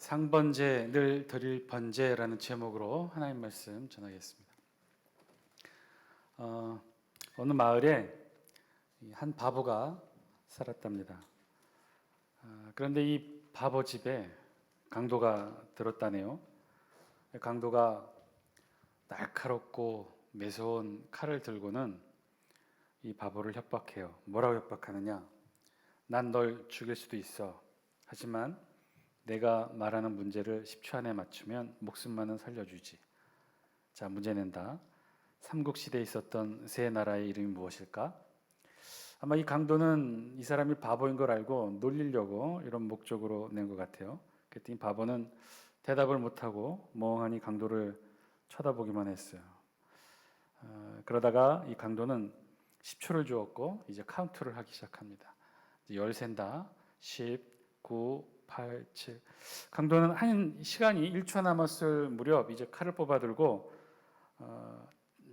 상번제 늘 드릴 번제라는 제목으로 하나님 말씀 전하겠습니다. 어느 마을에 한 바보가 살았답니다. 그런데 이 바보 집에 강도가 들었다네요. 강도가 날카롭고 매서운 칼을 들고는 이 바보를 협박해요. 뭐라고 협박하느냐? 난 널 죽일 수도 있어. 하지만 내가 말하는 문제를 10초 안에 맞추면 목숨만은 살려주지. 자, 문제 낸다. 삼국시대에 있었던 세 나라의 이름이 무엇일까? 아마 이 강도는 이 사람이 바보인 걸 알고 놀리려고 이런 목적으로 낸 것 같아요. 그랬더니 바보는 대답을 못하고 멍하니 강도를 쳐다보기만 했어요. 그러다가 이 강도는 10초를 주었고 이제 카운트를 하기 시작합니다. 이제 열 센다. 10, 9, 8, 7. 강도는 한 시간이 1초 남았을 무렵 이제 칼을 뽑아 들고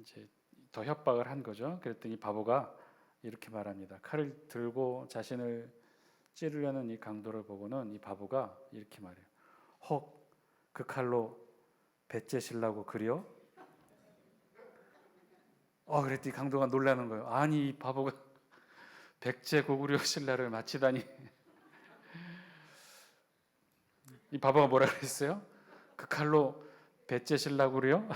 이제 더 협박을 한 거죠. 그랬더니 바보가 이렇게 말합니다. 칼을 들고 자신을 찌르려는 이 강도를 보고는 이 바보가 이렇게 말해요. 혹 그 칼로 배째시려고 그려? 그랬더니 강도가 놀라는 거예요. 아니 이 바보가 백제 고구려 신라를 마치다니. 이 바보가 뭐라 그랬어요? 그 칼로 배째시려고 그래요?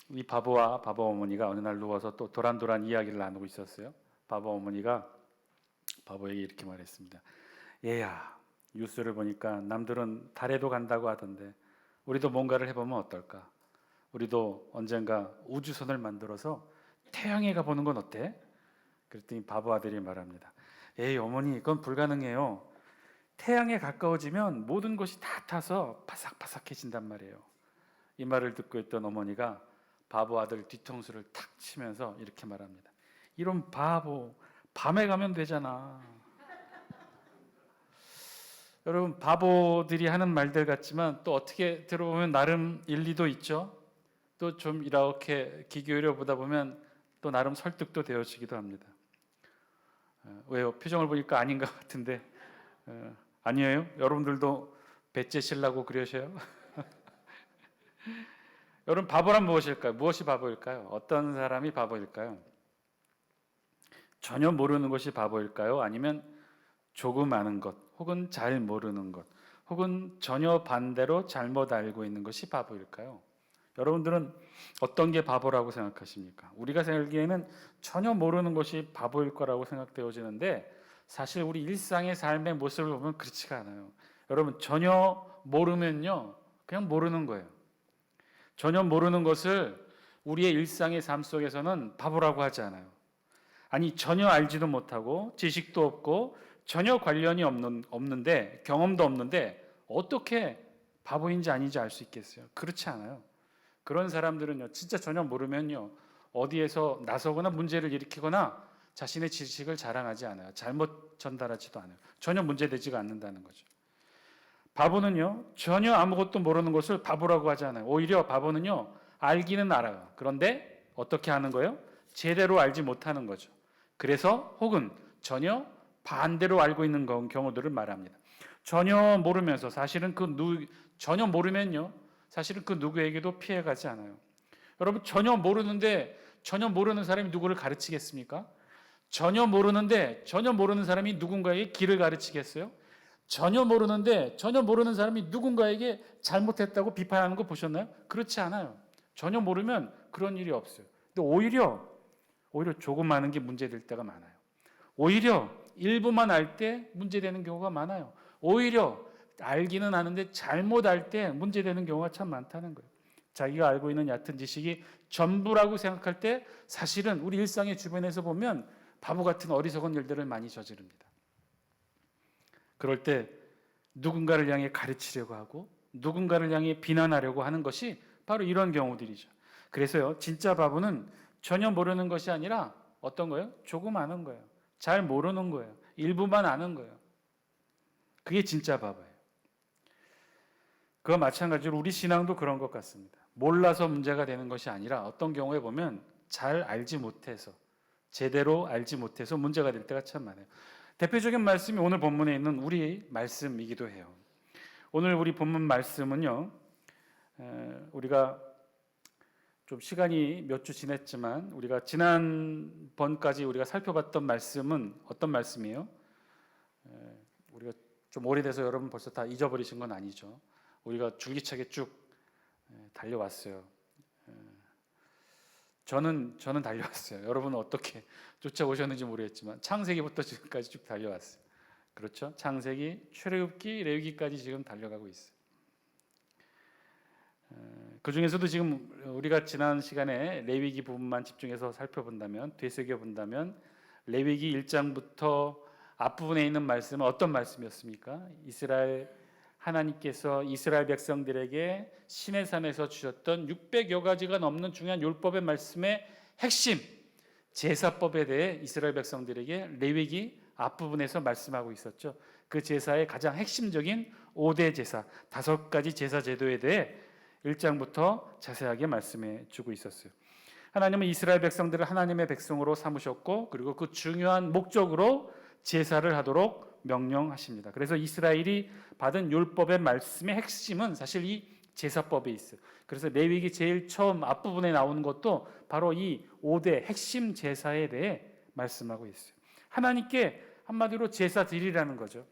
이 바보와 바보 어머니가 어느 날 누워서 또 도란도란 이야기를 나누고 있었어요. 바보 어머니가 바보에게 이렇게 말했습니다. 얘야, 뉴스를 보니까 남들은 달에도 간다고 하던데 우리도 뭔가를 해보면 어떨까? 우리도 언젠가 우주선을 만들어서 태양에 가보는 건 어때? 그랬더니 바보 아들이 말합니다. 에이 어머니, 그건 불가능해요. 태양에 가까워지면 모든 것이 다 타서 바삭바삭해진단 말이에요. 이 말을 듣고 있던 어머니가 바보 아들 뒤통수를 탁 치면서 이렇게 말합니다. 이런 바보, 밤에 가면 되잖아. 여러분, 바보들이 하는 말들 같지만 또 어떻게 들어보면 나름 일리도 있죠. 또 좀 이렇게 귀 기울여 보다 보면 또 나름 설득도 되어지기도 합니다. 왜요? 표정을 보니까 아닌 것 같은데 아니에요? 여러분들도 배째시려고 그러셔요? 여러분, 바보란 무엇일까요? 무엇이 바보일까요? 어떤 사람이 바보일까요? 전혀 모르는 것이 바보일까요? 아니면 조금 아는 것, 혹은 잘 모르는 것, 혹은 전혀 반대로 잘못 알고 있는 것이 바보일까요? 여러분들은 어떤 게 바보라고 생각하십니까? 우리가 생각하기에는 전혀 모르는 것이 바보일 거라고 생각되어지는데 사실 우리 일상의 삶의 모습을 보면 그렇지가 않아요. 여러분, 전혀 모르면요, 그냥 모르는 거예요. 전혀 모르는 것을 우리의 일상의 삶 속에서는 바보라고 하지 않아요. 아니, 전혀 알지도 못하고 지식도 없고 전혀 관련이 없는데, 경험도 없는데 어떻게 바보인지 아닌지 알 수 있겠어요? 그렇지 않아요. 그런 사람들은요, 진짜 전혀 모르면요, 어디에서 나서거나 문제를 일으키거나 자신의 지식을 자랑하지 않아요. 잘못 전달하지도 않아요. 전혀 문제되지가 않는다는 거죠. 바보는요, 전혀 아무것도 모르는 것을 바보라고 하지 않아요. 오히려 바보는요, 알기는 알아요. 그런데 어떻게 하는 거예요? 제대로 알지 못하는 거죠. 그래서 혹은 전혀 반대로 알고 있는 경우들을 말합니다. 전혀 모르면서 전혀 모르면요, 사실은 그 누구에게도 피해가지 않아요. 여러분, 전혀 모르는데 전혀 모르는 사람이 누구를 가르치겠습니까? 전혀 모르는데 전혀 모르는 사람이 누군가에게 길을 가르치겠어요? 전혀 모르는데 전혀 모르는 사람이 누군가에게 잘못했다고 비판하는 거 보셨나요? 그렇지 않아요. 전혀 모르면 그런 일이 없어요. 근데 오히려 조금 아는 게 문제될 때가 많아요. 오히려 일부만 알 때 문제되는 경우가 많아요. 오히려 알기는 아는데 잘못 알 때 문제되는 경우가 참 많다는 거예요. 자기가 알고 있는 얕은 지식이 전부라고 생각할 때 사실은 우리 일상의 주변에서 보면 바보 같은 어리석은 일들을 많이 저지릅니다. 그럴 때 누군가를 향해 가르치려고 하고 누군가를 향해 비난하려고 하는 것이 바로 이런 경우들이죠. 그래서요, 진짜 바보는 전혀 모르는 것이 아니라 어떤 거예요? 조금 아는 거예요. 잘 모르는 거예요. 일부만 아는 거예요. 그게 진짜 바보예요. 그와 마찬가지로 우리 신앙도 그런 것 같습니다. 몰라서 문제가 되는 것이 아니라 어떤 경우에 보면 잘 알지 못해서, 제대로 알지 못해서 문제가 될 때가 참 많아요. 대표적인 말씀이 오늘 본문에 있는 우리 말씀이기도 해요. 오늘 우리 본문 말씀은요, 우리가 좀 시간이 몇 주 지났지만 우리가 지난번까지 우리가 살펴봤던 말씀은 어떤 말씀이에요? 우리가 좀 오래돼서 여러분 벌써 다 잊어버리신 건 아니죠. 우리가 줄기차게 쭉 달려왔어요. 저는 달려왔어요. 여러분은 어떻게 쫓아오셨는지 모르겠지만 창세기부터 지금까지 쭉 달려왔어요. 그렇죠? 창세기, 출애굽기, 레위기까지 지금 달려가고 있어요. 그 중에서도 지금 우리가 지난 시간에 레위기 부분만 집중해서 살펴본다면, 되새겨본다면 레위기 1장부터 앞부분에 있는 말씀은 어떤 말씀이었습니까? 하나님께서 이스라엘 백성들에게 시내산에서 주셨던 600여 가지가 넘는 중요한 율법의 말씀의 핵심 제사법에 대해 이스라엘 백성들에게 레위기 앞부분에서 말씀하고 있었죠. 그 제사의 가장 핵심적인 5대 제사, 5가지 제사 제도에 대해 1장부터 자세하게 말씀해 주고 있었어요. 하나님은 이스라엘 백성들을 하나님의 백성으로 삼으셨고, 그리고 그 중요한 목적으로 제사를 하도록 명령하십니다. 그래서 이스라엘이 받은 율법의 말씀의 핵심은 사실 이 제사법에 있어요. 그래서 레위기 제일 처음 앞부분에 나오는 것도 바로 이 5대 핵심 제사에 대해 말씀하고 있어요. 하나님께 한마디로 제사 드리라는 거죠.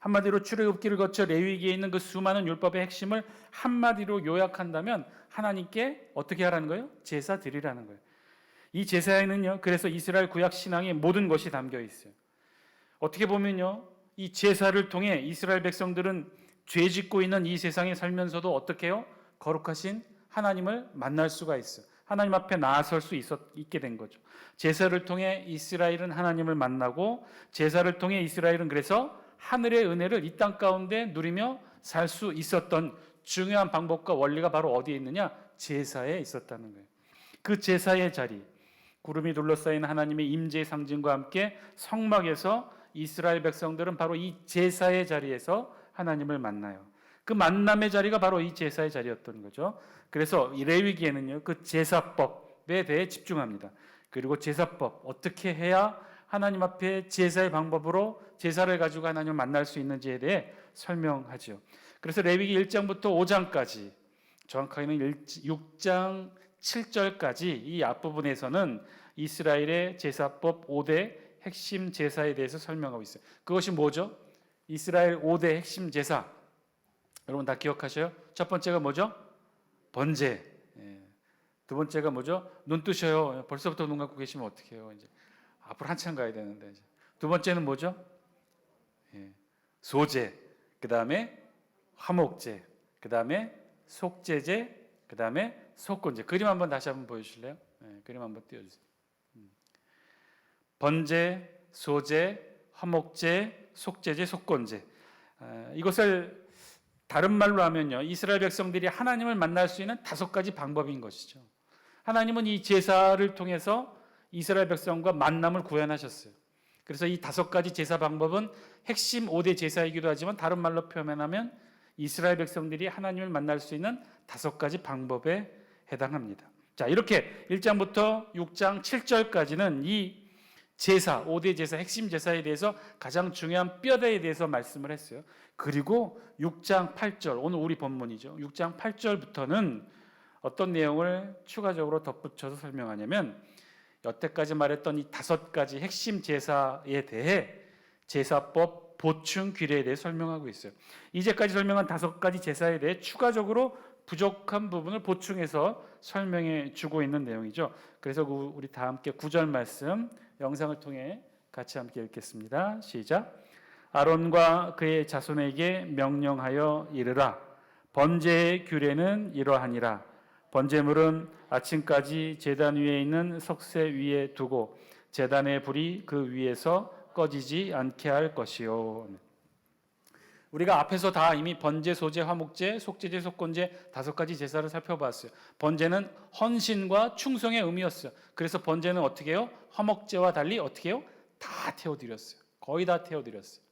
한마디로 출애굽기를 거쳐 레위기에 있는 그 수많은 율법의 핵심을 한마디로 요약한다면 하나님께 어떻게 하라는 거예요? 제사 드리라는 거예요. 이 제사에는요, 그래서 이스라엘 구약 신앙의 모든 것이 담겨 있어요. 어떻게 보면요, 이 제사를 통해 이스라엘 백성들은 죄 짓고 있는 이 세상에 살면서도 어떻게 해요? 거룩하신 하나님을 만날 수가 있어요. 하나님 앞에 나아설 수 있게 된 거죠. 제사를 통해 이스라엘은 하나님을 만나고, 제사를 통해 이스라엘은 그래서 하늘의 은혜를 이 땅 가운데 누리며 살 수 있었던 중요한 방법과 원리가 바로 어디에 있느냐? 제사에 있었다는 거예요. 그 제사의 자리, 구름이 둘러싸인 하나님의 임재의 상징과 함께 성막에서 이스라엘 백성들은 바로 이 제사의 자리에서 하나님을 만나요. 그 만남의 자리가 바로 이 제사의 자리였던 거죠. 그래서 이 레위기에는요, 그 제사법에 대해 집중합니다. 그리고 제사법, 어떻게 해야 하나님 앞에 제사의 방법으로 제사를 가지고 하나님을 만날 수 있는지에 대해 설명하죠. 그래서 레위기 1장부터 5장까지, 정확하게는 6장 7절까지 이 앞부분에서는 이스라엘의 제사법 5대 핵심 제사에 대해서 설명하고 있어요. 그것이 뭐죠? 이스라엘 5대 핵심 제사. 여러분 다 기억하셔요? 첫 번째가 뭐죠? 번제. 두 번째가 뭐죠? 눈 뜨셔요. 벌써부터 눈 감고 계시면 어떡해요? 이제 앞으로 한참 가야 되는데. 이제. 두 번째는 뭐죠? 소제. 그 다음에 화목제. 그 다음에 속제제. 그 다음에 속건제. 그림 한번 다시 한번 보여주실래요? 그림 한번 띄워주세요. 번제, 소제, 화목제, 속제제, 속건제. 이것을 다른 말로 하면요, 이스라엘 백성들이 하나님을 만날 수 있는 5가지 방법인 것이죠. 하나님은 이 제사를 통해서 이스라엘 백성과 만남을 구현하셨어요. 그래서 이 5가지 제사 방법은 핵심 5대 제사이기도 하지만 다른 말로 표현하면 이스라엘 백성들이 하나님을 만날 수 있는 5가지 방법에 해당합니다. 자, 이렇게 1장부터 6장 7절까지는 이 제사, 5대 제사, 핵심 제사에 대해서 가장 중요한 뼈대에 대해서 말씀을 했어요. 그리고 6장 8절, 오늘 우리 본문이죠. 6장 8절부터는 어떤 내용을 추가적으로 덧붙여서 설명하냐면, 여태까지 말했던 이 5가지 핵심 제사에 대해 제사법 보충 규례에 대해 설명하고 있어요. 이제까지 설명한 5가지 제사에 대해 추가적으로 부족한 부분을 보충해서 설명해 주고 있는 내용이죠. 그래서 우리 다 함께 9절 말씀 영상을 통해 같이 함께 읽겠습니다. 시작. 아론과 그의 자손에게 명령하여 이르라. 번제의 규례는 이러하니라. 번제물은 아침까지 제단 위에 있는 석쇠 위에 두고 제단의 불이 그 위에서 꺼지지 않게 할 것이요. 우리가 앞에서 다 이미 번제, 소제, 화목제, 속제제, 속건제 5가지 제사를 살펴봤어요. 번제는 헌신과 충성의 의미였어요. 그래서 번제는 어떻게 해요? 화목제와 달리 어떻게 해요? 다 태워드렸어요. 거의 다 태워드렸어요.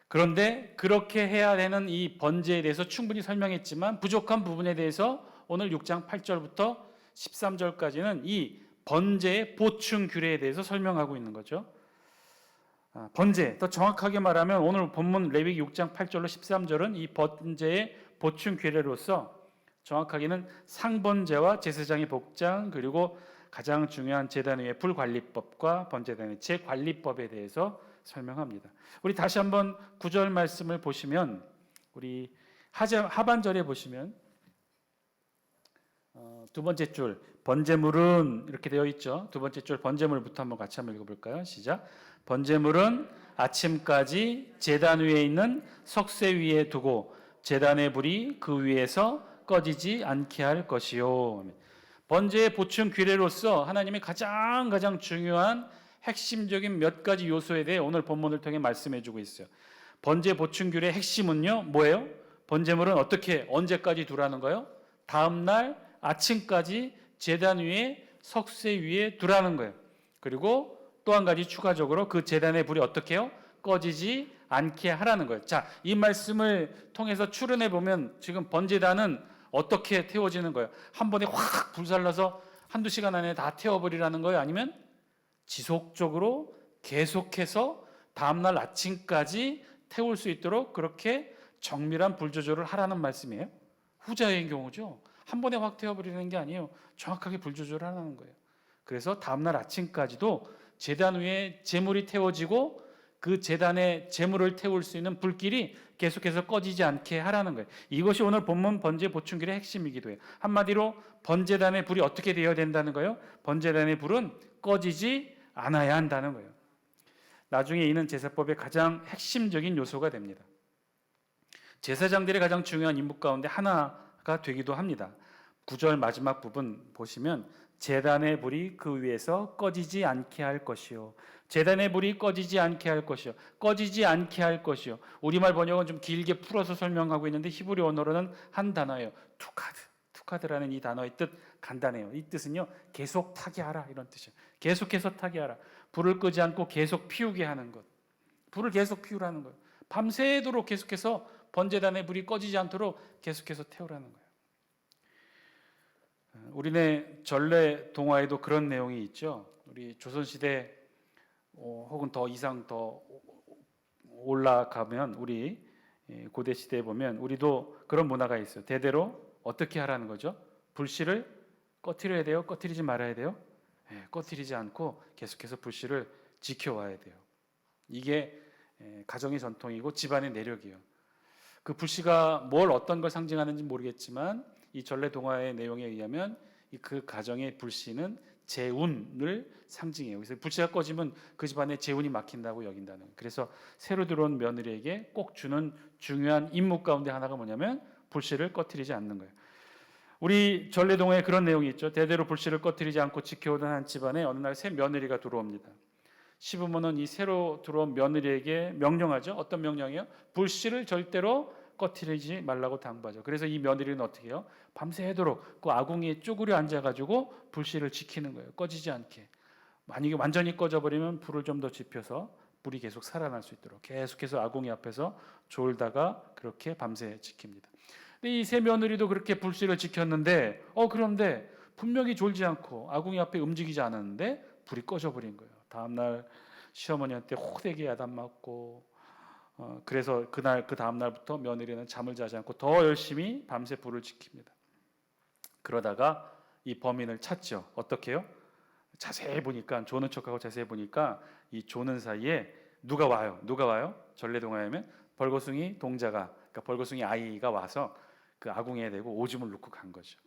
그런데 그렇게 해야 되는 이 번제에 대해서 충분히 설명했지만 부족한 부분에 대해서 오늘 6장 8절부터 13절까지는 이 번제의 보충 규례에 대해서 설명하고 있는 거죠. 번제, 더 정확하게 말하면 오늘 본문 레위기 6장 8절로 13절은 이 번제의 보충 규례로서 정확하게는 상번제와 제사장의 복장, 그리고 가장 중요한 제단위의 불관리법과 번제단의 재관리법에 대해서 설명합니다. 우리 다시 한번 9절 말씀을 보시면, 우리 하반절에 보시면 두 번째 줄 번제물은 이렇게 되어 있죠. 두 번째 줄 번제물부터 한번 같이 한번 읽어볼까요? 시작. 번제물은 아침까지 제단 위에 있는 석쇠 위에 두고 제단의 불이 그 위에서 꺼지지 않게 할 것이요. 번제의 보충 규례로서 하나님이 가장 중요한 핵심적인 몇 가지 요소에 대해 오늘 본문을 통해 말씀해 주고 있어요. 번제 보충 규례의 핵심은요, 뭐예요? 번제물은 어떻게 언제까지 두라는 거예요? 다음 날 아침까지 제단 위에 석쇠 위에 두라는 거예요. 그리고 또 한 가지 추가적으로 그 제단의 불이 어떻게 해요? 꺼지지 않게 하라는 거예요. 자, 이 말씀을 통해서 추론해 보면 지금 번제단은 어떻게 태워지는 거예요? 한 번에 확 불살라서 한두 시간 안에 다 태워버리라는 거예요? 아니면 지속적으로 계속해서 다음날 아침까지 태울 수 있도록 그렇게 정밀한 불 조절을 하라는 말씀이에요? 후자의 경우죠. 한 번에 확 태워버리는 게 아니에요. 정확하게 불 조절을 하라는 거예요. 그래서 다음날 아침까지도 제단 위에 제물이 태워지고 그 제단에 제물을 태울 수 있는 불길이 계속해서 꺼지지 않게 하라는 거예요. 이것이 오늘 본문 번제 보충길의 핵심이기도 해요. 한마디로 번제단의 불이 어떻게 되어야 된다는 거예요? 번제단의 불은 꺼지지 않아야 한다는 거예요. 나중에 이는 제사법의 가장 핵심적인 요소가 됩니다. 제사장들의 가장 중요한 임무 가운데 하나가 되기도 합니다. 9절 마지막 부분 보시면 제단의 불이 그 위에서 꺼지지 않게 할 것이요. 제단의 불이 꺼지지 않게 할 것이요. 꺼지지 않게 할 것이요. 우리말 번역은 좀 길게 풀어서 설명하고 있는데 히브리 언어로는 한 단어예요. 투카드. 투카드라는 이 단어의 뜻 간단해요. 이 뜻은요, 계속 타게 하라 이런 뜻이에요. 계속해서 타게 하라. 불을 끄지 않고 계속 피우게 하는 것. 불을 계속 피우라는 거예요. 밤새도록 계속해서 번제단의 불이 꺼지지 않도록 계속해서 태우라는 거예요. 우리네 전래 동화에도 그런 내용이 있죠. 우리 조선시대 혹은 더 이상 더 올라가면 우리 고대 시대에 보면 우리도 그런 문화가 있어요. 대대로 어떻게 하라는 거죠? 불씨를 꺼트려야 돼요? 꺼트리지 말아야 돼요? 꺼트리지 않고 계속해서 불씨를 지켜와야 돼요. 이게 가정의 전통이고 집안의 내력이에요. 그 불씨가 뭘 어떤 걸 상징하는지 모르겠지만 이 전래 동화의 내용에 의하면 그 가정의 불씨는 재운을 상징해요. 그래서 불씨가 꺼지면 그 집안에 재운이 막힌다고 여긴다는 거예요. 그래서 새로 들어온 며느리에게 꼭 주는 중요한 임무 가운데 하나가 뭐냐면 불씨를 꺼트리지 않는 거예요. 우리 전래 동화에 그런 내용이 있죠. 대대로 불씨를 꺼트리지 않고 지켜오던 한 집안에 어느 날 새 며느리가 들어옵니다. 시부모는 이 새로 들어온 며느리에게 명령하죠. 어떤 명령이요? 불씨를 절대로 꺼트리지 말라고 당부하죠. 그래서 이 며느리는 어떻게 해요? 밤새도록 그 아궁이에 쪼그려 앉아가지고 불씨를 지키는 거예요. 꺼지지 않게. 만약에 완전히 꺼져버리면 불을 좀 더 지펴서 불이 계속 살아날 수 있도록 계속해서 아궁이 앞에서 졸다가 그렇게 밤새 지킵니다. 근데 이 세 며느리도 그렇게 불씨를 지켰는데 그런데 분명히 졸지 않고 아궁이 앞에 움직이지 않았는데 불이 꺼져버린 거예요. 다음날 시어머니한테 호되게 야단맞고 그래서 그 다음 날부터 며느리는 잠을 자지 않고 더 열심히 밤새 불을 지킵니다. 그러다가 이 범인을 찾죠. 어떻게 해요? 자세히 보니까 조는 척하고 자세히 보니까 이 조는 사이에 누가 와요? 전래동화에면 벌거숭이 동자가, 그러니까 벌거숭이 아이가 와서 그 아궁이에 대고 오줌을 놓고 간 거죠.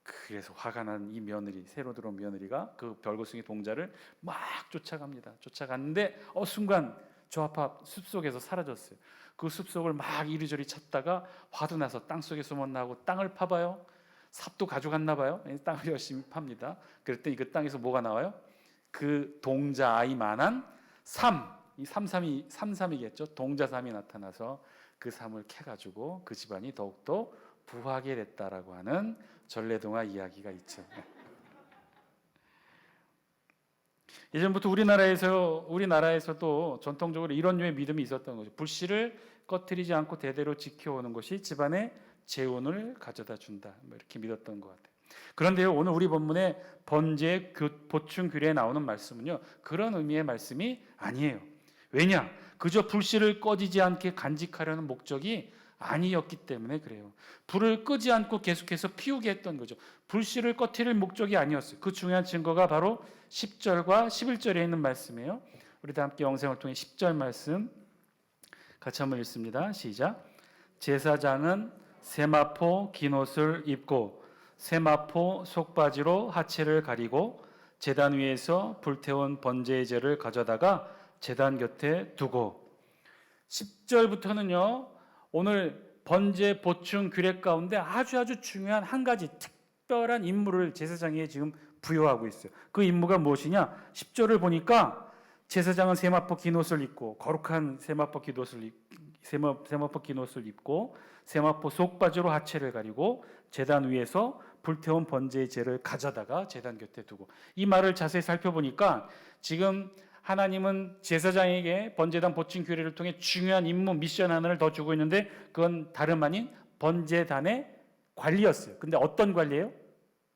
그래서 화가 난 이 며느리, 새로 들어온 며느리가 그 벌거숭이 동자를 막 쫓아갑니다. 쫓아갔는데 순간 저 앞 숲속에서 사라졌어요. 그 숲속을 막 이리저리 찾다가 화도 나서 땅속에 숨었나 하고 땅을 파봐요. 삽도 가져갔나 봐요. 땅을 열심히 팝니다. 그랬더니 그 땅에서 뭐가 나와요? 그 동자 아이만한 이 삼삼이겠죠. 동자삼이 나타나서 그 삼을 캐가지고 그 집안이 더욱더 부하게 됐다라고 하는 전래동화 이야기가 있죠. 예전부터 우리나라에서도 전통적으로 이런 류의 믿음이 있었던 거죠. 불씨를 꺼트리지 않고 대대로 지켜오는 것이 집안의 재운을 가져다 준다. 이렇게 믿었던 것 같아요. 그런데요, 오늘 우리 본문의 번제 보충 규례에 나오는 말씀은요, 그런 의미의 말씀이 아니에요. 왜냐? 그저 불씨를 꺼지지 않게 간직하려는 목적이 아니었기 때문에 그래요. 불을 끄지 않고 계속해서 피우게 했던 거죠. 불씨를 꺼트릴 목적이 아니었어요. 그 중요한 증거가 바로 10절과 11절에 있는 말씀이에요. 우리 다 함께 영상을 통해 10절 말씀 같이 한번 읽습니다. 시작. 제사장은 세마포 긴 옷을 입고 세마포 속바지로 하체를 가리고 제단 위에서 불태운 번제의 제를 가져다가 제단 곁에 두고, 10절부터는요 오늘 번제 보충 규례 가운데 아주 중요한 한 가지 특별한 임무를 제사장에게 지금 부여하고 있어요. 그 임무가 무엇이냐? 10절을 보니까 제사장은 세마포 긴 옷을 입고, 거룩한 세마포 긴 옷을 입고 세마포 속바지로 하체를 가리고 제단 위에서 불태운 번제의 제를 가져다가 제단 곁에 두고. 이 말을 자세히 살펴보니까 지금 하나님은 제사장에게 번제단 보충 규례를 통해 중요한 임무 미션 하나를 더 주고 있는데, 그건 다름 아닌 번제단의 관리였어요. 근데 어떤 관리예요?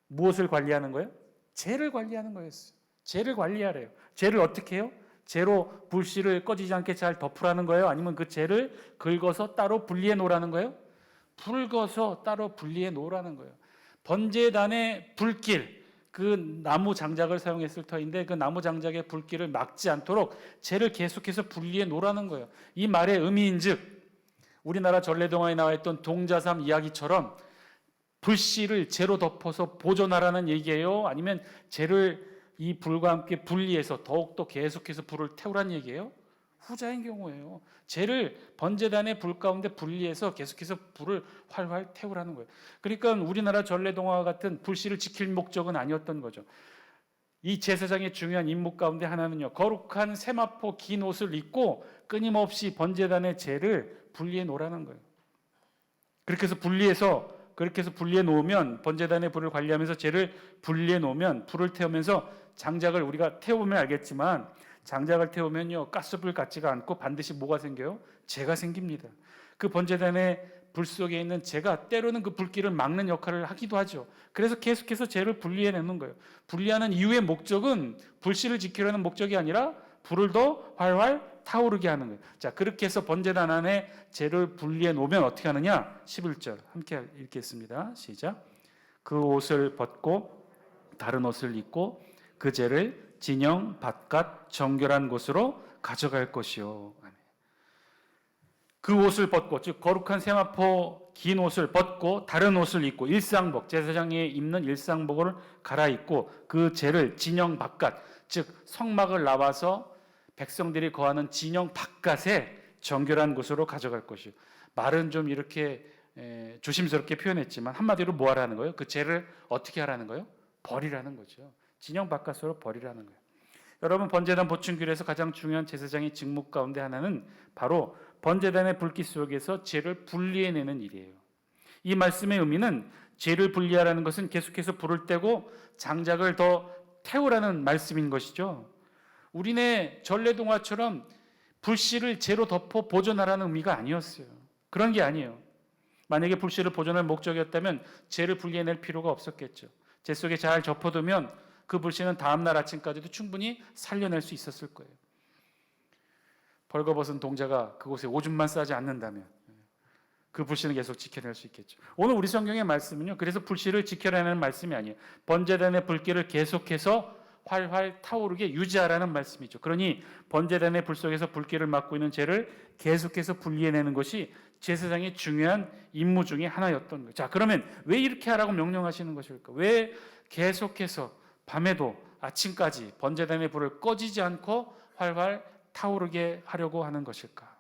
무엇을 관리하는 거예요? 제를 관리하는 거였어요. 제를 관리하래요. 제를 어떻게 해요? 제로 불씨를 꺼지지 않게 잘 덮으라는 거예요? 아니면 그 제를 긁어서 따로 분리해 놓으라는 거예요? 붉어서 따로 분리해 놓으라는 거예요. 번제단의 불길, 그 나무 장작을 사용했을 터인데 그 나무 장작의 불길을 막지 않도록 제를 계속해서 분리해 놓으라는 거예요. 이 말의 의미인즉 우리나라 전래동화에 나와 있던 동자삼 이야기처럼 불씨를 제로 덮어서 보존하라는 얘기예요? 아니면 제를 이 불과 함께 분리해서 더욱더 계속해서 불을 태우라는 얘기예요? 후자인 경우예요. 제를 번제단의 불 가운데 분리해서 계속해서 불을 활활 태우라는 거예요. 그러니까 우리나라 전래동화와 같은 불씨를 지킬 목적은 아니었던 거죠. 이 제사장의 중요한 임무 가운데 하나는요, 거룩한 세마포 긴 옷을 입고 끊임없이 번제단의 제를 분리해 놓으라는 거예요. 그렇게 해서 분리해 놓으면, 번제단의 불을 관리하면서 제를 분리해 놓으면 불을 태우면서 장작을 우리가 태우면 알겠지만 장작을 태우면요 가스불 같지가 않고 반드시 뭐가 생겨요? 재가 생깁니다. 그 번제단의 불 속에 있는 재가 때로는 그 불길을 막는 역할을 하기도 하죠. 그래서 계속해서 재를 분리해내는 거예요. 분리하는 이유의 목적은 불씨를 지키려는 목적이 아니라 불을 더 활활 타오르게 하는 거예요. 자, 그렇게 해서 번제단 안에 재를 분리해 놓으면 어떻게 하느냐? 11절 함께 읽겠습니다. 시작. 그 옷을 벗고 다른 옷을 입고 그 재를 진영 바깥 정결한 곳으로 가져갈 것이요. 그 옷을 벗고, 즉 거룩한 세마포 긴 옷을 벗고 다른 옷을 입고 일상복, 제사장이 입는 일상복을 갈아입고 그 재를 진영 바깥, 즉 성막을 나와서 백성들이 거하는 진영 바깥에 정결한 곳으로 가져갈 것이요. 말은 좀 이렇게 조심스럽게 표현했지만 한마디로 뭐 하라는 거예요? 그 재를 어떻게 하라는 거예요? 버리라는 거죠. 진영 바깥으로 버리라는 거예요. 여러분, 번제단 보충 규례에서 가장 중요한 제사장의 직무 가운데 하나는 바로 번제단의 불길 속에서 죄를 분리해내는 일이에요. 이 말씀의 의미는 죄를 분리하라는 것은 계속해서 불을 떼고 장작을 더 태우라는 말씀인 것이죠. 우리네 전래동화처럼 불씨를 재로 덮어 보존하라는 의미가 아니었어요. 그런 게 아니에요. 만약에 불씨를 보존할 목적이었다면 재를 분리해낼 필요가 없었겠죠. 재 속에 잘 접어두면 그 불씨는 다음날 아침까지도 충분히 살려낼 수 있었을 거예요. 벌거벗은 동자가 그곳에 오줌만 싸지 않는다면 그 불씨는 계속 지켜낼 수 있겠죠. 오늘 우리 성경의 말씀은요, 그래서 불씨를 지켜내는 말씀이 아니에요. 번제단의 불길을 계속해서 활활 타오르게 유지하라는 말씀이죠. 그러니 번제단의 불 속에서 불길을 막고 있는 죄를 계속해서 분리해내는 것이 제사장의 중요한 임무 중에 하나였던 거예요. 자, 그러면 왜 이렇게 하라고 명령하시는 것일까? 왜 계속해서 밤에도 아침까지 번제단의 불을 꺼지지 않고 활활 타오르게 하려고 하는 것일까?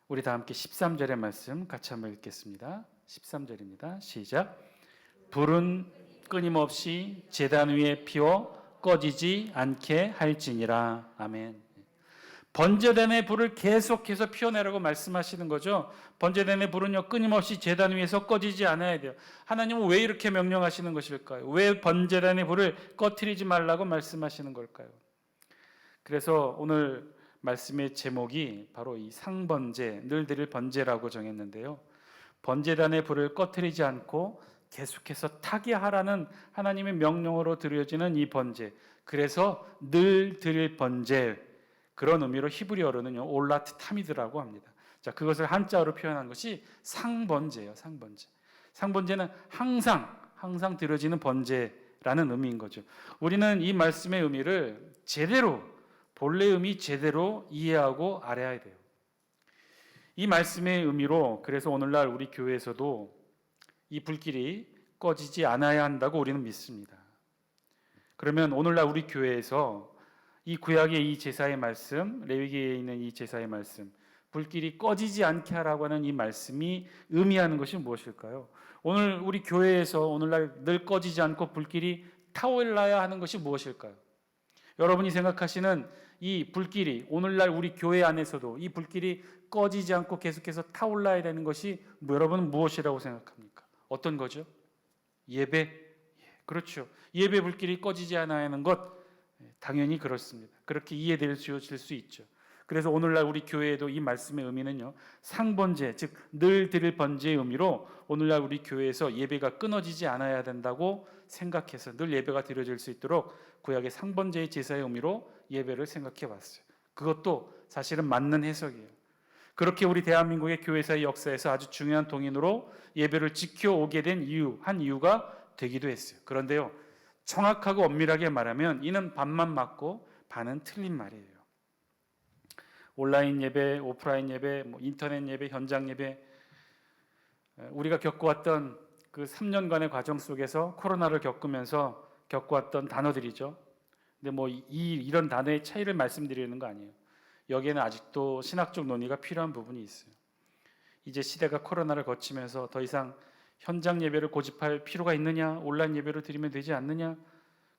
우리 다 함께 13절의 말씀 같이 한번 읽겠습니다. 13절입니다. 시작. 불은 끊임없이 제단 위에 피워 꺼지지 않게 할지니라. 아멘. 번제단의 불을 계속해서 피워내라고 말씀하시는 거죠. 번제단의 불은요 끊임없이 제단 위에서 꺼지지 않아야 돼요. 하나님은 왜 이렇게 명령하시는 것일까요? 왜 번제단의 불을 꺼트리지 말라고 말씀하시는 걸까요? 그래서 오늘 말씀의 제목이 바로 이 상번제, 늘 드릴 번제라고 정했는데요. 번제단의 불을 꺼트리지 않고 계속해서 타게 하라는 하나님의 명령으로 드려지는 이 번제, 그래서 늘 드릴 번제, 그런 의미로 히브리어로는요 올라트 타미드라고 합니다. 자, 그것을 한자어로 표현한 것이 상번제예요. 상번제. 상번제는 항상 드려지는 번제라는 의미인 거죠. 우리는 이 말씀의 의미를 제대로, 본래 의미 제대로 이해하고 알아야 돼요. 이 말씀의 의미로 그래서 오늘날 우리 교회에서도 이 불길이 꺼지지 않아야 한다고 우리는 믿습니다. 그러면 오늘날 우리 교회에서 이 구약의 이 제사의 말씀, 레위기에 있는 이 제사의 말씀, 불길이 꺼지지 않게 하라고 하는 이 말씀이 의미하는 것이 무엇일까요? 오늘 우리 교회에서 오늘날 늘 꺼지지 않고 불길이 타올라야 하는 것이 무엇일까요? 여러분이 생각하시는 이 불길이 오늘날 우리 교회 안에서도 이 불길이 꺼지지 않고 계속해서 타올라야 되는 것이 여러분은 무엇이라고 생각합니까? 어떤 거죠? 예배? 그렇죠. 예배 불길이 꺼지지 않아야 하는 것, 당연히 그렇습니다. 그렇게 이해될 수 있죠. 그래서 오늘날 우리 교회에도 이 말씀의 의미는요, 상번제, 즉 늘 드릴 번제의 의미로 오늘날 우리 교회에서 예배가 끊어지지 않아야 된다고 생각해서 늘 예배가 드려질 수 있도록 구약의 상번제의 제사의 의미로 예배를 생각해 봤어요. 그것도 사실은 맞는 해석이에요. 그렇게 우리 대한민국의 교회사의 역사에서 아주 중요한 동인으로 예배를 지켜오게 된 한 이유가 되기도 했어요. 그런데요, 정확하고 엄밀하게 말하면 이는 반만 맞고 반은 틀린 말이에요. 온라인 예배, 오프라인 예배, 인터넷 예배, 현장 예배, 우리가 겪어왔던 그 3년간의 과정 속에서 코로나를 겪으면서 겪어왔던 단어들이죠. 근데 이런 단어의 차이를 말씀드리는 거 아니에요. 여기에는 아직도 신학적 논의가 필요한 부분이 있어요. 이제 시대가 코로나를 거치면서 더 이상 현장 예배를 고집할 필요가 있느냐, 온라인 예배로 드리면 되지 않느냐.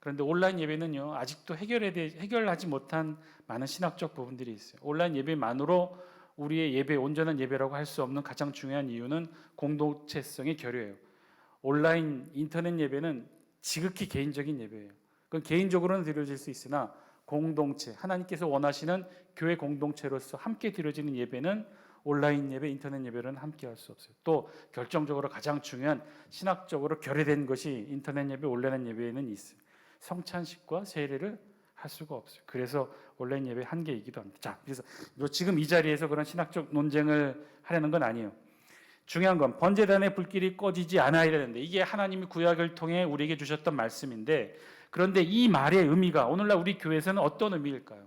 그런데 온라인 예배는요 아직도 해결하지 못한 많은 신학적 부분들이 있어요. 온라인 예배만으로 우리의 예배, 온전한 예배라고 할 수 없는 가장 중요한 이유는 공동체성의 결여예요. 온라인 인터넷 예배는 지극히 개인적인 예배예요. 그건 개인적으로는 드려질 수 있으나 공동체, 하나님께서 원하시는 교회 공동체로서 함께 드려지는 예배는 온라인 예배, 인터넷 예배로는 함께 할 수 없어요. 또 결정적으로 가장 중요한 신학적으로 결여된 것이 인터넷 예배, 온라인 예배에는 있어요. 성찬식과 세례를 할 수가 없어요. 그래서 온라인 예배 한계이기도 합니다. 자, 그래서 지금 이 자리에서 그런 신학적 논쟁을 하려는 건 아니에요. 중요한 건 번제단의 불길이 꺼지지 않아야 되는데 이게 하나님이 구약을 통해 우리에게 주셨던 말씀인데, 그런데 이 말의 의미가 오늘날 우리 교회에서는 어떤 의미일까요?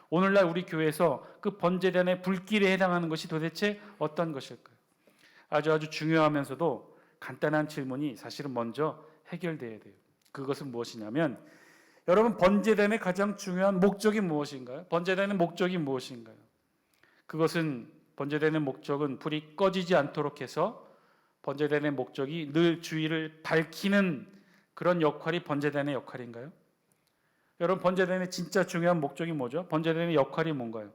오늘날 우리 교회에서 그 번제단의 불길에 해당하는 것이 도대체 어떤 것일까요? 아주 중요하면서도 간단한 질문이 사실은 먼저 해결돼야 돼요. 그것은 무엇이냐면, 여러분, 번제단의 가장 중요한 목적이 무엇인가요? 번제단의 목적이 무엇인가요? 그것은 번제단의 목적은 불이 꺼지지 않도록 해서 번제단의 목적이 늘 주의를 밝히는 그런 역할이 번제단의 역할인가요? 여러분, 번제단의 진짜 중요한 목적이 뭐죠? 번제단의 역할이 뭔가요?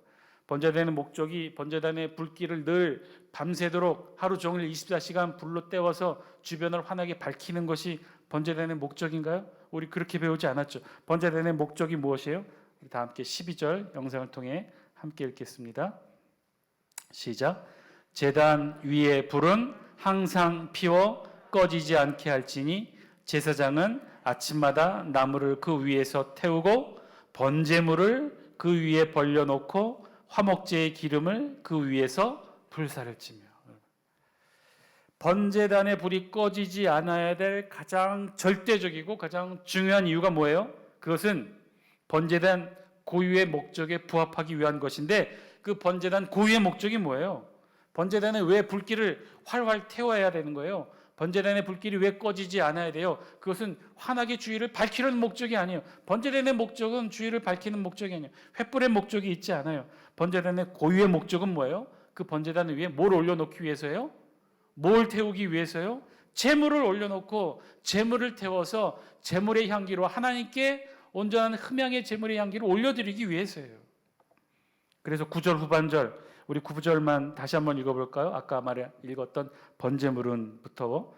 번제단의 목적이 번제단의 불길을 늘 밤새도록 하루 종일 24시간 불로 때워서 주변을 환하게 밝히는 것이 번제단의 목적인가요? 우리 그렇게 배우지 않았죠. 번제단의 목적이 무엇이에요? 다 함께 12절 영상을 통해 함께 읽겠습니다. 시작. 제단 위에 불은 항상 피워 꺼지지 않게 할지니 제사장은 아침마다 나무를 그 위에서 태우고 번제물을 그 위에 벌려놓고 화목제의 기름을 그 위에서 불사를 치며. 번제단의 불이 꺼지지 않아야 될 가장 절대적이고 가장 중요한 이유가 뭐예요? 그것은 번제단 고유의 목적에 부합하기 위한 것인데, 그 번제단 고유의 목적이 뭐예요? 번제단에 왜 불길을 활활 태워야 되는 거예요? 번제단의 불길이 왜 꺼지지 않아야 돼요? 그것은 환하게 주의를 밝히려는 목적이 아니에요. 번제단의 목적은 주의를 밝히는 목적이 아니에요. 횃불의 목적이 있지 않아요. 번제단의 고유의 목적은 뭐예요? 그 번제단 위에 뭘 올려놓기 위해서요? 뭘 태우기 위해서요? 제물을 올려놓고 제물을 태워서 제물의 향기로 하나님께 온전한 흠향의 제물의 향기를 올려드리기 위해서예요. 그래서 9절 후반절, 우리 9절만 다시 한번 읽어볼까요? 아까 읽었던 번제물은부터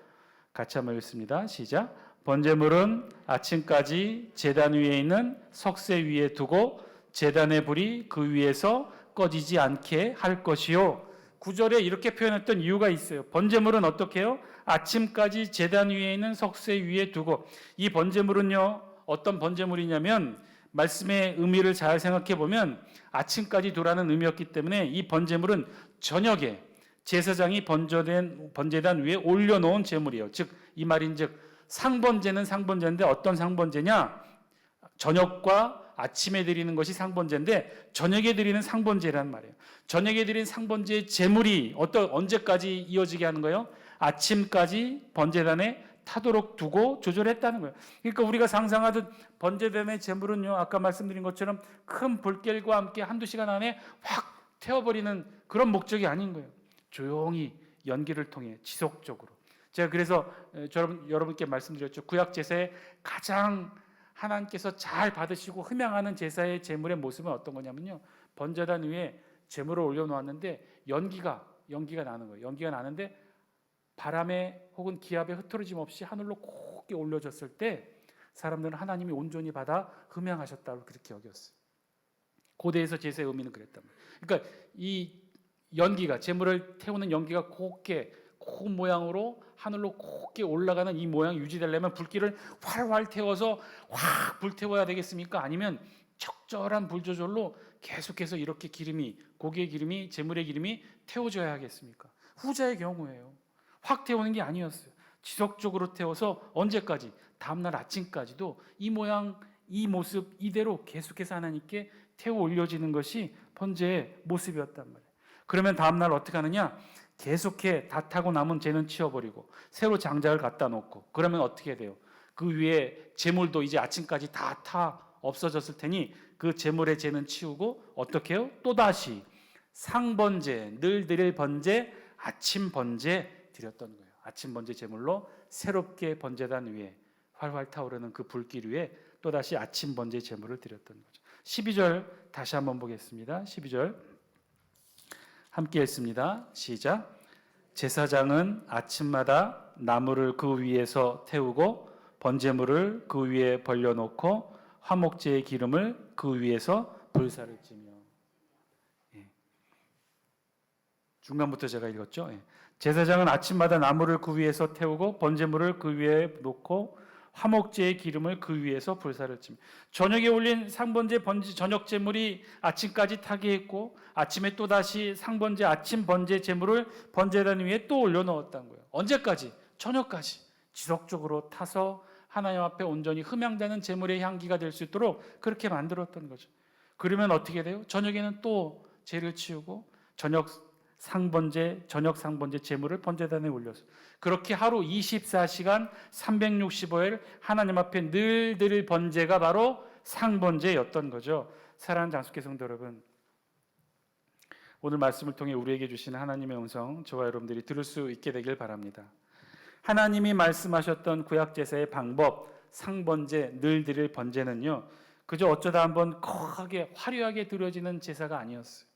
같이 한번 읽습니다. 시작. 번제물은 아침까지 제단 위에 있는 석쇠 위에 두고 제단의 불이 그 위에서 꺼지지 않게 할 것이요. 9절에 이렇게 표현했던 이유가 있어요. 번제물은 어떻게 해요? 아침까지 제단 위에 있는 석쇠 위에 두고, 이 번제물은요 어떤 번제물이냐면 말씀의 의미를 잘 생각해 보면 아침까지 두라는 의미였기 때문에 이 번제물은 저녁에 제사장이 번제단 위에 올려놓은 제물이에요. 즉 이 말인즉 상번제는 상번제인데 어떤 상번제냐? 저녁과 아침에 드리는 것이 상번제인데 저녁에 드리는 상번제라는 말이에요. 저녁에 드린 상번제의 제물이 언제까지 이어지게 하는 거예요? 아침까지 번제단에 타도록 두고 조절했다는 거예요. 그러니까 우리가 상상하듯 번제단의 제물은요, 아까 말씀드린 것처럼 큰 불길과 함께 한두 시간 안에 확 태워버리는 그런 목적이 아닌 거예요. 조용히 연기를 통해 지속적으로. 제가 그래서 여러분께 말씀드렸죠. 구약 제사의 가장 하나님께서 잘 받으시고 흠양하는 제사의 제물의 모습은 어떤 거냐면요, 번제단 위에 제물을 올려놓았는데 연기가 나는 거예요. 연기가 나는데 바람에 혹은 기압에 흐트러짐 없이 하늘로 곱게 올려졌을 때 사람들은 하나님이 온전히 받아 흠양하셨다고 그렇게 여겼어요. 고대에서 제사의 의미는 그랬단 말이에요. 그러니까 이 연기가, 제물을 태우는 연기가 곱게 곰 모양으로 하늘로 곱게 올라가는 이 모양이 유지되려면 불길을 활활 태워서 확 불태워야 되겠습니까? 아니면 적절한 불 조절로 계속해서 이렇게 고기의 기름이, 제물의 기름이 태워져야 하겠습니까? 후자의 경우예요. 확 태우는 게 아니었어요. 지속적으로 태워서 언제까지? 다음날 아침까지도 이 모양, 이 모습 이대로 계속해서 하나님께 태워 올려지는 것이 번제의 모습이었단 말이에요. 그러면 다음날 어떻게 하느냐? 계속해 다 타고 남은 재는 치워버리고 새로 장작을 갖다 놓고, 그러면 어떻게 돼요? 그 위에 재물도 이제 아침까지 다 없어졌을 테니 그 재물의 재는 치우고 어떻게 해요? 또다시 상번제, 늘 드릴 번제, 아침 번제 드렸던 거예요. 아침 번제 제물로 새롭게 번제단 위에 활활 타오르는 그 불길 위에 또다시 아침 번제 제물을 드렸던 거죠. 12절 다시 한번 보겠습니다. 12절 함께 읽습니다. 시작. 제사장은 아침마다 나무를 그 위에서 태우고 번제물을 그 위에 벌려놓고 화목제의 기름을 그 위에서 불사를 찌며. 중간부터 제가 읽었죠. 제사장은 아침마다 나무를 그 위에서 태우고 번제물을 그 위에 놓고 화목제의 기름을 그 위에서 불사를 칩니다. 저녁에 올린 상번제 저녁 제물이 아침까지 타게 했고 아침에 또다시 상번제 아침 번제 제물을 번제단 위에 또 올려놓았다는 거예요. 언제까지? 저녁까지 지속적으로 타서 하나님 앞에 온전히 흠양되는 제물의 향기가 될 수 있도록 그렇게 만들었던 거죠. 그러면 어떻게 돼요? 저녁에는 또 죄를 치우고 저녁 상번제 제물을 번제단에 올려서 그렇게 하루 24시간 365일 하나님 앞에 늘 드릴 번제가 바로 상번제였던 거죠. 사랑하는 장수교 성도 여러분, 오늘 말씀을 통해 우리에게 주시는 하나님의 음성 저와 여러분들이 들을 수 있게 되길 바랍니다. 하나님이 말씀하셨던 구약 제사의 방법, 상번제, 늘 드릴 번제는요, 그저 어쩌다 한번 거하게 화려하게 드려지는 제사가 아니었어요.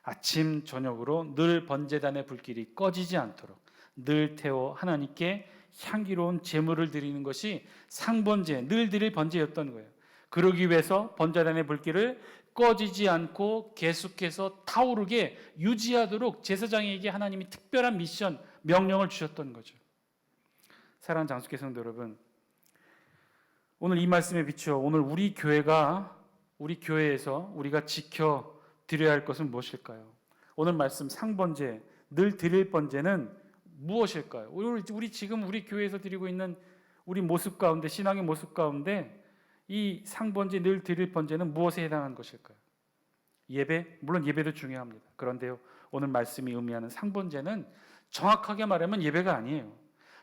아침 저녁으로 늘 번제단의 불길이 꺼지지 않도록 늘 태워 하나님께 향기로운 제물을 드리는 것이 상번제, 늘 드릴 번제였던 거예요. 그러기 위해서 번제단의 불길을 꺼지지 않고 계속해서 타오르게 유지하도록 제사장에게 하나님이 특별한 미션, 명령을 주셨던 거죠. 사랑하는 장수교 성도 여러분, 오늘 이 말씀에 비추어 오늘 우리 교회에서 우리가 지켜 드려야 할 것은 무엇일까요? 오늘 말씀 상번제, 늘 드릴 번제는 무엇일까요? 우리 지금 우리 교회에서 드리고 있는 우리 모습 가운데, 신앙의 모습 가운데 이 상번제, 늘 드릴 번제는 무엇에 해당하는 것일까요? 예배? 물론 예배도 중요합니다. 그런데요, 오늘 말씀이 의미하는 상번제는 정확하게 말하면 예배가 아니에요.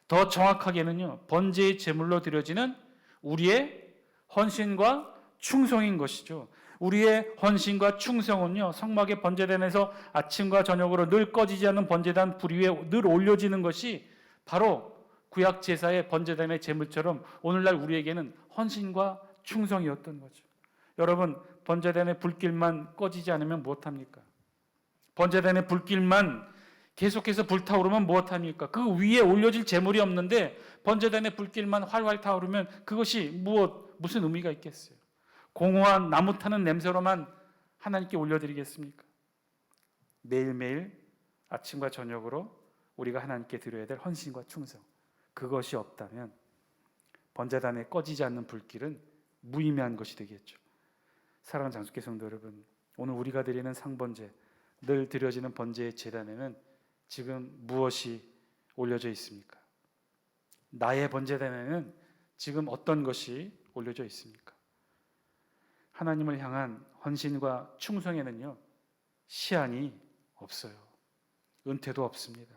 더 정확하게는요, 번제의 제물로 드려지는 우리의 헌신과 충성인 것이죠. 우리의 헌신과 충성은요, 성막의 번제단에서 아침과 저녁으로 늘 꺼지지 않는 번제단 불 위에 늘 올려지는 것이 바로 구약 제사의 번제단의 제물처럼 오늘날 우리에게는 헌신과 충성이었던 거죠. 여러분, 번제단의 불길만 꺼지지 않으면 무엇합니까? 번제단의 불길만 계속해서 불타오르면 무엇합니까? 그 위에 올려질 제물이 없는데 번제단의 불길만 활활 타오르면 그것이 무슨 의미가 있겠어요? 공허한 나무 타는 냄새로만 하나님께 올려드리겠습니까? 매일매일 아침과 저녁으로 우리가 하나님께 드려야 될 헌신과 충성, 그것이 없다면 번제단에 꺼지지 않는 불길은 무의미한 것이 되겠죠. 사랑하는 장수께 성도 여러분, 오늘 우리가 드리는 상번제, 늘 드려지는 번제의 제단에는 지금 무엇이 올려져 있습니까? 나의 번제단에는 지금 어떤 것이 올려져 있습니까? 하나님을 향한 헌신과 충성에는요, 시한이 없어요. 은퇴도 없습니다.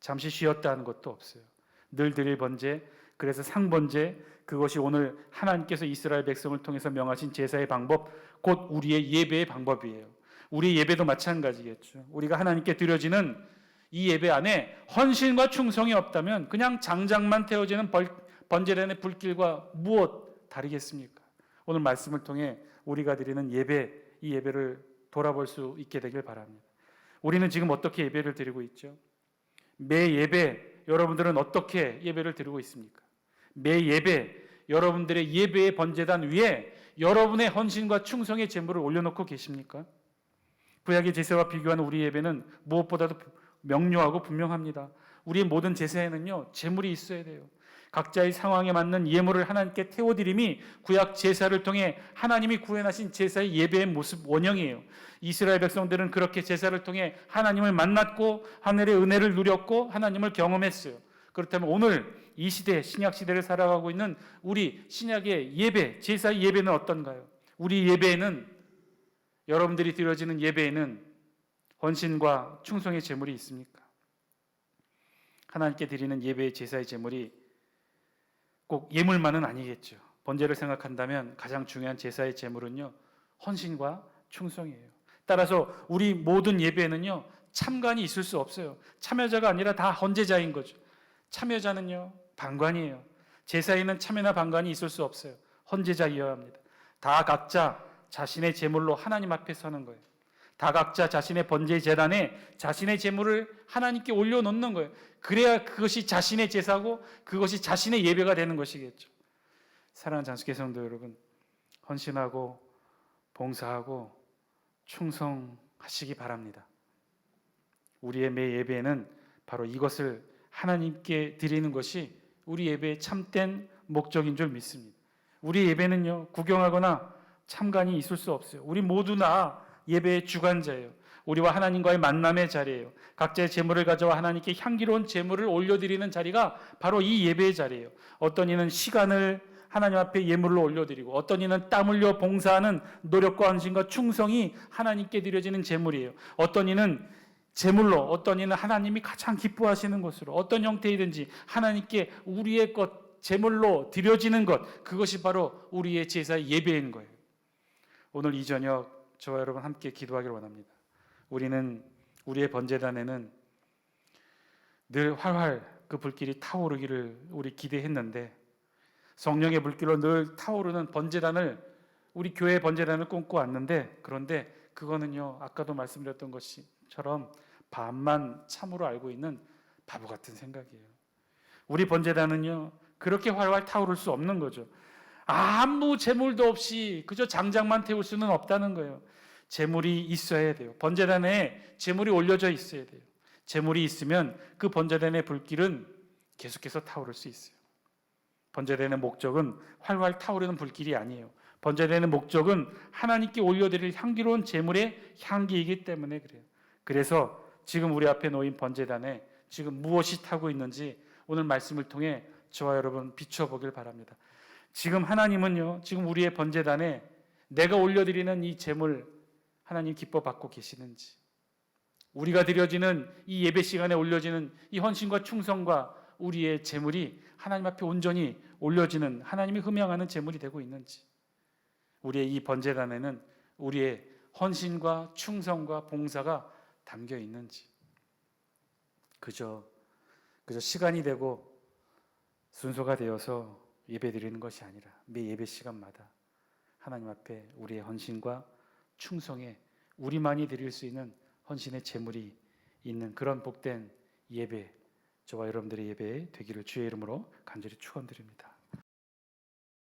잠시 쉬었다 하는 것도 없어요. 늘 드릴 번제, 그래서 상번제, 그것이 오늘 하나님께서 이스라엘 백성을 통해서 명하신 제사의 방법, 곧 우리의 예배의 방법이에요. 우리 예배도 마찬가지겠죠. 우리가 하나님께 드려지는 이 예배 안에 헌신과 충성이 없다면 그냥 장작만 태워지는 번제단의 불길과 무엇 다르겠습니까? 오늘 말씀을 통해 우리가 드리는 예배, 이 예배를 돌아볼 수 있게 되길 바랍니다. 우리는 지금 어떻게 예배를 드리고 있죠? 매 예배 여러분들은 어떻게 예배를 드리고 있습니까? 매 예배 여러분들의 예배의 번제단 위에 여러분의 헌신과 충성의 제물을 올려놓고 계십니까? 구약의 제사와 비교하는 우리 예배는 무엇보다도 명료하고 분명합니다. 우리의 모든 제사에는요, 제물이 있어야 돼요. 각자의 상황에 맞는 예물을 하나님께 태워드림이 구약 제사를 통해 하나님이 구현하신 제사의 예배의 모습 원형이에요. 이스라엘 백성들은 그렇게 제사를 통해 하나님을 만났고 하늘의 은혜를 누렸고 하나님을 경험했어요. 그렇다면 오늘 이 시대, 신약 시대를 살아가고 있는 우리 신약의 예배, 제사의 예배는 어떤가요? 우리 예배에는, 여러분들이 드려지는 예배에는 헌신과 충성의 제물이 있습니까? 하나님께 드리는 예배의 제사의 제물이 꼭 예물만은 아니겠죠. 번제를 생각한다면 가장 중요한 제사의 제물은요, 헌신과 충성이에요. 따라서 우리 모든 예배에는요, 참관이 있을 수 없어요. 참여자가 아니라 다 헌제자인 거죠. 참여자는요, 방관이에요. 제사에는 참여나 방관이 있을 수 없어요. 헌제자이어야 합니다. 다 각자 자신의 제물로 하나님 앞에 서는 거예요. 다 각자 자신의 번제 제단에 자신의 제물을 하나님께 올려놓는 거예요. 그래야 그것이 자신의 제사고 그것이 자신의 예배가 되는 것이겠죠. 사랑하는 장수께 성도 여러분, 헌신하고 봉사하고 충성하시기 바랍니다. 우리의 매 예배에는 바로 이것을 하나님께 드리는 것이 우리 예배의 참된 목적인 줄 믿습니다. 우리 예배는요, 구경하거나 참관이 있을 수 없어요. 우리 모두 다 예배의 주관자예요. 우리와 하나님과의 만남의 자리예요. 각자의 제물을 가져와 하나님께 향기로운 제물을 올려드리는 자리가 바로 이 예배의 자리예요. 어떤 이는 시간을 하나님 앞에 예물로 올려드리고, 어떤 이는 땀 흘려 봉사하는 노력과 헌신과 충성이 하나님께 드려지는 제물이에요. 어떤 이는 제물로, 어떤 이는 하나님이 가장 기뻐하시는 것으로, 어떤 형태이든지 하나님께 우리의 것, 제물로 드려지는 것, 그것이 바로 우리의 제사의 예배인 거예요. 오늘 이 저녁 저와 여러분 함께 기도하기를 원합니다. 우리는 우리의 번제단에는 늘 활활 그 불길이 타오르기를 우리 기대했는데, 성령의 불길로 늘 타오르는 번제단을, 우리 교회의 번제단을 꿈꿔왔는데, 그런데 그거는요, 아까도 말씀드렸던 것처럼 반만 참으로 알고 있는 바보 같은 생각이에요. 우리 번제단은요, 그렇게 활활 타오를 수 없는 거죠. 아무 제물도 없이 그저 장작만 태울 수는 없다는 거예요. 제물이 있어야 돼요. 번제단에 제물이 올려져 있어야 돼요. 제물이 있으면 그 번제단의 불길은 계속해서 타오를 수 있어요. 번제단의 목적은 활활 타오르는 불길이 아니에요. 번제단의 목적은 하나님께 올려드릴 향기로운 제물의 향기이기 때문에 그래요. 그래서 지금 우리 앞에 놓인 번제단에 지금 무엇이 타고 있는지 오늘 말씀을 통해 저와 여러분 비춰보길 바랍니다. 지금 하나님은요, 지금 우리의 번제단에 내가 올려드리는 이 제물 하나님 기뻐 받고 계시는지, 우리가 드려지는 이 예배 시간에 올려지는 이 헌신과 충성과 우리의 제물이 하나님 앞에 온전히 올려지는 하나님이 흠양하는 제물이 되고 있는지, 우리의 이 번제단에는 우리의 헌신과 충성과 봉사가 담겨 있는지, 그저 시간이 되고 순서가 되어서 예배 드리는 것이 아니라 매 예배 시간마다 하나님 앞에 우리의 헌신과 충성에 우리만이 드릴 수 있는 헌신의 제물이 있는 그런 복된 예배, 저와 여러분들의 예배 되기를 주의 이름으로 간절히 축원드립니다.